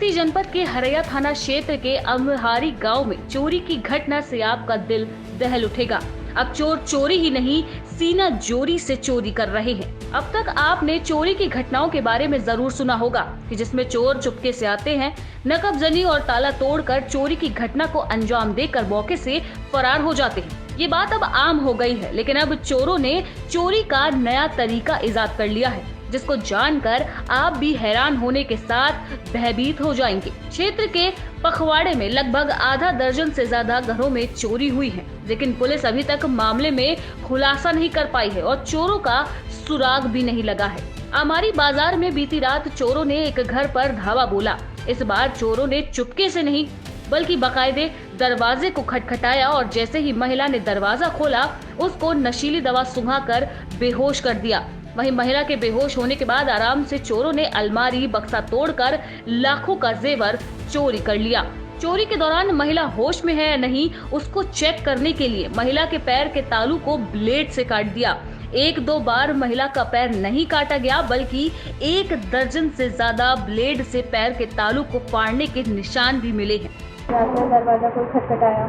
खूंटी जनपद के हरैया थाना क्षेत्र के अमहारी गांव में चोरी की घटना से आपका दिल दहल उठेगा। अब चोर चोरी ही नहीं, सीना जोरी से चोरी कर रहे हैं। अब तक आपने चोरी की घटनाओं के बारे में जरूर सुना होगा कि जिसमें चोर चुपके से आते हैं, नकबजनी और ताला तोड़कर चोरी की घटना को अंजाम देकर मौके से फरार हो जाते हैं। ये बात अब आम हो गई है, लेकिन अब चोरों ने चोरी का नया तरीका इजाद कर लिया है, जिसको जानकर आप भी हैरान होने के साथ भयभीत हो जाएंगे। क्षेत्र के पखवाड़े में लगभग आधा दर्जन से ज्यादा घरों में चोरी हुई है, लेकिन पुलिस अभी तक मामले में खुलासा नहीं कर पाई है और चोरों का सुराग भी नहीं लगा है। अमारी बाजार में बीती रात चोरों ने एक घर पर धावा बोला। इस बार चोरों ने चुपके से नहीं बल्कि बाकायदे दरवाजे को खटखटाया और जैसे ही महिला ने दरवाजा खोला, उसको नशीली दवा सुंघाकर बेहोश कर दिया। वहीं महिला के बेहोश होने के बाद आराम से चोरों ने अलमारी बक्सा तोड़कर लाखों का जेवर चोरी कर लिया। चोरी के दौरान महिला होश में है या नहीं, उसको चेक करने के लिए महिला के पैर के तालू को ब्लेड से काट दिया। एक दो बार महिला का पैर नहीं काटा गया, बल्कि 1 दर्जन से ज्यादा ब्लेड से पैर के तालू को फाड़ने के निशान भी मिले हैं। रात में दरवाजा कोई खटखटाया,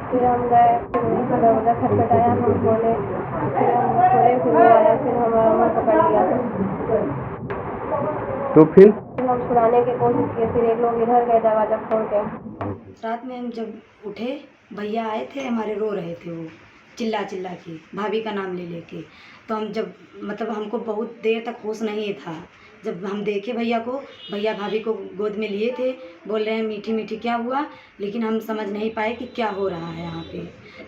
फिर हम गए, दरवाजा खटखटाया, हम बोले, फिर हम खोले, फिर वो आया, फिर हमारा पकड़ लिया। तो फिर हम छुड़ाने की कोशिश किए, फिर एक लोग इधर गए दरवाजा खोल के। रात में हम जब उठे, भैया आए थे हमारे, रो रहे थे, वो चिल्ला चिल्ला के भाभी का नाम ले लेके। तो हम जब मतलब हमको बहुत देर तक होश नहीं था। जब हम देखे भैया को, भैया भाभी को गोद में लिए थे, बोल रहे हैं मीठी मीठी क्या हुआ, लेकिन हम समझ नहीं पाए कि क्या हो रहा है यहाँ पे।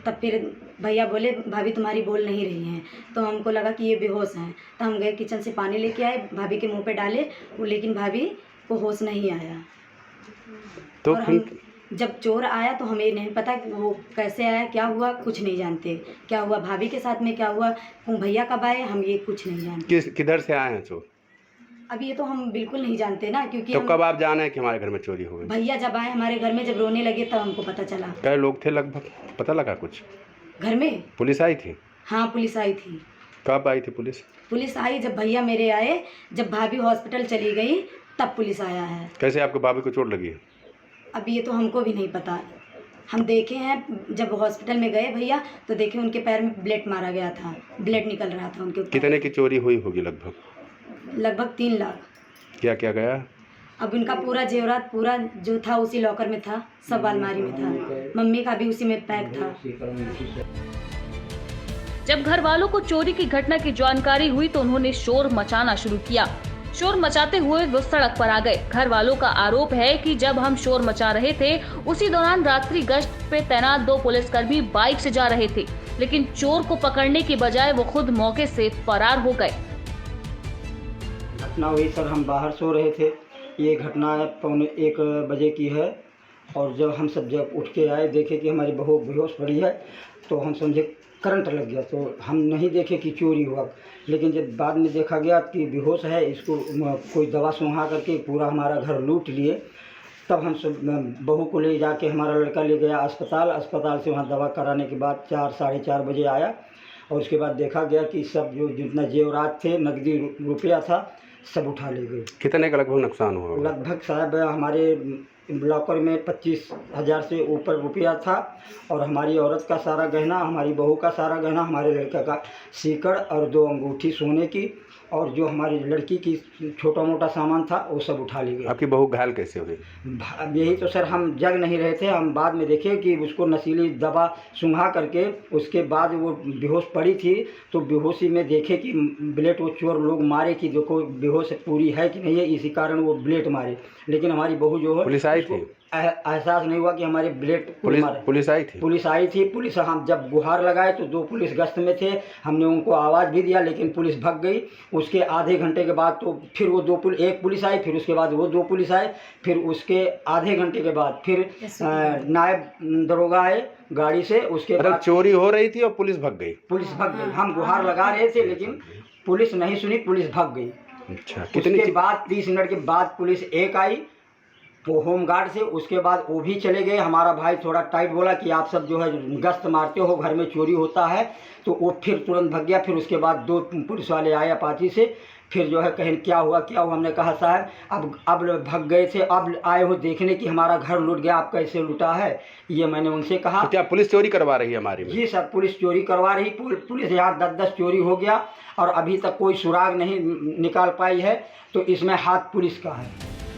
तब फिर भैया बोले भाभी तुम्हारी बोल नहीं रही हैं। तो हमको लगा कि ये बेहोश हैं। तो हम गए किचन से पानी लेके आए, भाभी के मुंह पे डाले, वो लेकिन भाभी को होश नहीं आया। तो और हम जब चोर आया तो हमें नहीं पता कि वो कैसे आया, क्या हुआ, कुछ नहीं जानते। क्या हुआ भाभी के साथ में, क्या हुआ भैया कब आए, हम ये कुछ नहीं जानते। किधर से आए हैं चोर? अब ये तो हम बिल्कुल नहीं जानते ना, क्योंकि तो कब आप जाने कि हमारे घर में चोरी हो गई? भैया जब आए हमारे घर में, जब रोने लगे तब हमको पता चला। क्या लोग थे लगभग, पता लगा कुछ? घर में पुलिस आई थी? हाँ पुलिस आई थी। कब आई थी पुलिस? पुलिस आई जब भैया मेरे आए, जब भाभी हॉस्पिटल चली गई तब पुलिस आया है। कैसे आपके भाभी को चोट लगी है? अब ये तो हमको भी नहीं पता। हम देखे हैं जब हॉस्पिटल में गए भैया तो देखे उनके पैर में ब्लेड मारा गया था, ब्लेड निकल रहा था उनके ऊपर। कितने की चोरी हुई होगी लगभग? लगभग 3 लाख। क्या क्या गया? अब उनका पूरा जेवरात पूरा जो था उसी लॉकर में था, सब अलमारी में था, मम्मी का भी उसी में पैक था। जब घर वालों को चोरी की घटना की जानकारी हुई तो उन्होंने शोर मचाना शुरू किया। शोर मचाते हुए वो सड़क पर आ गए। घर वालों का आरोप है कि जब हम शोर मचा रहे थे, उसी दौरान रात्रि गश्त पे तैनात 2 पुलिसकर्मी बाइक से जा रहे थे, लेकिन चोर को पकड़ने की बजाय वो खुद मौके से फरार हो गए। घटना हुई सर, हम बाहर सो रहे थे। ये घटना 1:15 बजे की है और जब उठ के आए, देखे कि हमारी बहू बेहोश पड़ी है, तो हम समझे करंट लग गया। तो हम नहीं देखे कि चोरी हुआ, लेकिन जब बाद में देखा गया कि बेहोश है, इसको कोई दवा सुंघा करके पूरा हमारा घर लूट लिए। तब हम सब बहू को ले जाके हमारा लड़का ले गया अस्पताल से वहाँ दवा कराने के बाद 4 साढ़े 4 बजे आया और उसके बाद देखा गया कि सब जो जितना जेवरात थे, नकदी रुपया था, सब उठा ले गए। कितने का लगभग नुकसान हुआ? लगभग साहब हमारे लॉकर में 25,000 से ऊपर रुपया था और हमारी औरत का सारा गहना, हमारी बहू का सारा गहना, हमारे लड़का का सीकड़ और 2 अंगूठी सोने की, और जो हमारी लड़की की छोटा मोटा सामान था वो सब उठा ली गई। आपकी बहू घायल कैसे हुई? अब यही तो सर, हम जग नहीं रहे थे। हम बाद में देखे कि उसको नशीली दवा सुंघा करके उसके बाद वो बेहोश पड़ी थी। तो बेहोशी में देखे कि ब्लेड वो चोर लोग मारे कि देखो बेहोश पूरी है कि नहीं है, इसी कारण वो ब्लेड मारे। लेकिन हमारी बहू जो है, पुलिस आई थी? एहसास नहीं हुआ कि हमारे ब्लेड मारे। पुलिस आई थी? पुलिस आई थी। पुलिस हम जब गुहार लगाए तो 2 पुलिस गश्त में थे, हमने उनको आवाज़ भी दिया, लेकिन पुलिस भाग गई। उसके आधे घंटे के बाद तो फिर वो 1 पुलिस आई, फिर उसके बाद वो 2 पुलिस आए, फिर उसके आधे घंटे के बाद फिर नायब दरोगा आए गाड़ी से। उसके बाद चोरी हो रही थी और पुलिस भाग गई? पुलिस भाग गई। हम गुहार लगा रहे थे लेकिन पुलिस नहीं सुनी, पुलिस भाग गई। अच्छा, उसके बाद 30 मिनट के बाद पुलिस एक आई, वो होमगार्ड से। उसके बाद वो भी चले गए। हमारा भाई थोड़ा टाइट बोला कि आप सब जो है गश्त मारते हो, घर में चोरी होता है, तो वो फिर तुरंत भाग गया। फिर उसके बाद 2 पुलिस वाले आए अपाची से, फिर जो है कहें क्या हुआ हमने कहा साहब अब भाग गए थे, अब आए हो देखने कि हमारा घर लूट गया, आप कैसे लूटा है, ये मैंने उनसे कहा। तो क्या पुलिस चोरी करवा रही है हमारी में? जी सर, पुलिस चोरी करवा रही, पुलिस यहाँ 10-10 चोरी हो गया और अभी तक कोई सुराग नहीं निकाल पाई है, तो इसमें हाथ पुलिस का है।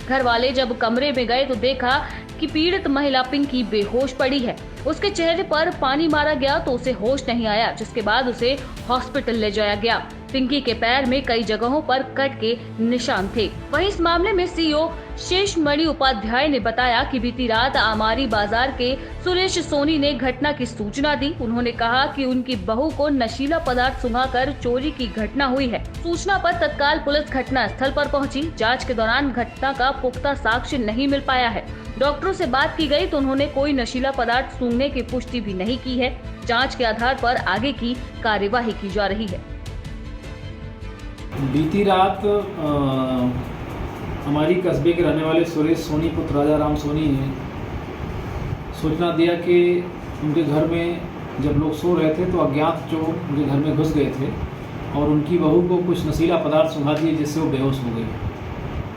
घर वाले जब कमरे में गए तो देखा कि पीड़ित महिला पिंकी बेहोश पड़ी है। उसके चेहरे पर पानी मारा गया तो उसे होश नहीं आया, जिसके बाद उसे हॉस्पिटल ले जाया गया। पिंकी के पैर में कई जगहों पर कट के निशान थे। वहीं इस मामले में सीओ शेषमणि उपाध्याय ने बताया कि बीती रात आमारी बाजार के सुरेश सोनी ने घटना की सूचना दी। उन्होंने कहा कि उनकी बहू को नशीला पदार्थ सुंघाकर चोरी की घटना हुई है। सूचना पर तत्काल पुलिस घटना स्थल पर पहुंची। जांच के दौरान घटना का पुख्ता साक्ष्य नहीं मिल पाया है। डॉक्टरों से बात की गई तो उन्होंने कोई नशीला पदार्थ सूंघने की पुष्टि भी नहीं की है। जांच के आधार पर आगे की कार्यवाही की जा रही है। बीती रात हमारी कस्बे के रहने वाले सुरेश सोनी पुत्र राजा राम सोनी ने सूचना दिया कि उनके घर में जब लोग सो रहे थे तो अज्ञात चोर उनके घर में घुस गए थे और उनकी बहू को कुछ नशीला पदार्थ सुंघा दिए, जिससे वो बेहोश हो गई।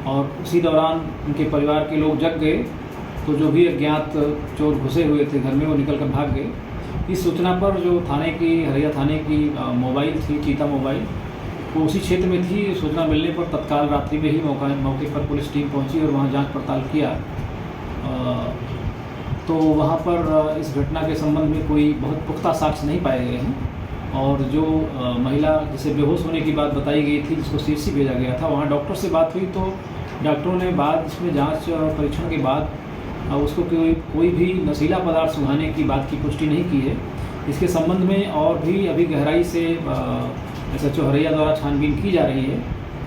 और उसी दौरान उनके परिवार के लोग जग गए तो जो भी अज्ञात चोर घुसे हुए थे घर में वो निकल कर भाग गए। इस सूचना पर जो हरिया थाने की मोबाइल थी, चीता मोबाइल, वो उसी क्षेत्र में थी। सूचना मिलने पर तत्काल रात्रि में ही मौके पर पुलिस टीम पहुंची और वहां जांच पड़ताल किया। तो वहां पर इस घटना के संबंध में कोई बहुत पुख्ता साक्ष्य नहीं पाए गए हैं और जो महिला जिसे बेहोश होने की बात बताई गई थी, जिसको सीएचसी भेजा गया था, वहां डॉक्टर से बात हुई तो डॉक्टरों ने बाद इसमें जाँच और परीक्षण के बाद उसको कोई भी नशीला पदार्थ सुंघाने की बात की पुष्टि नहीं की है। इसके संबंध में और भी अभी गहराई से SHO हरैया द्वारा छानबीन की जा रही है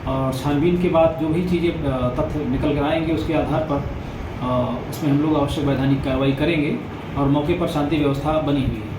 और छानबीन के बाद जो भी चीज़ें तथ्य निकल कर आएंगे उसके आधार पर उसमें हम लोग आवश्यक वैधानिक कार्रवाई करेंगे और मौके पर शांति व्यवस्था बनी हुई है।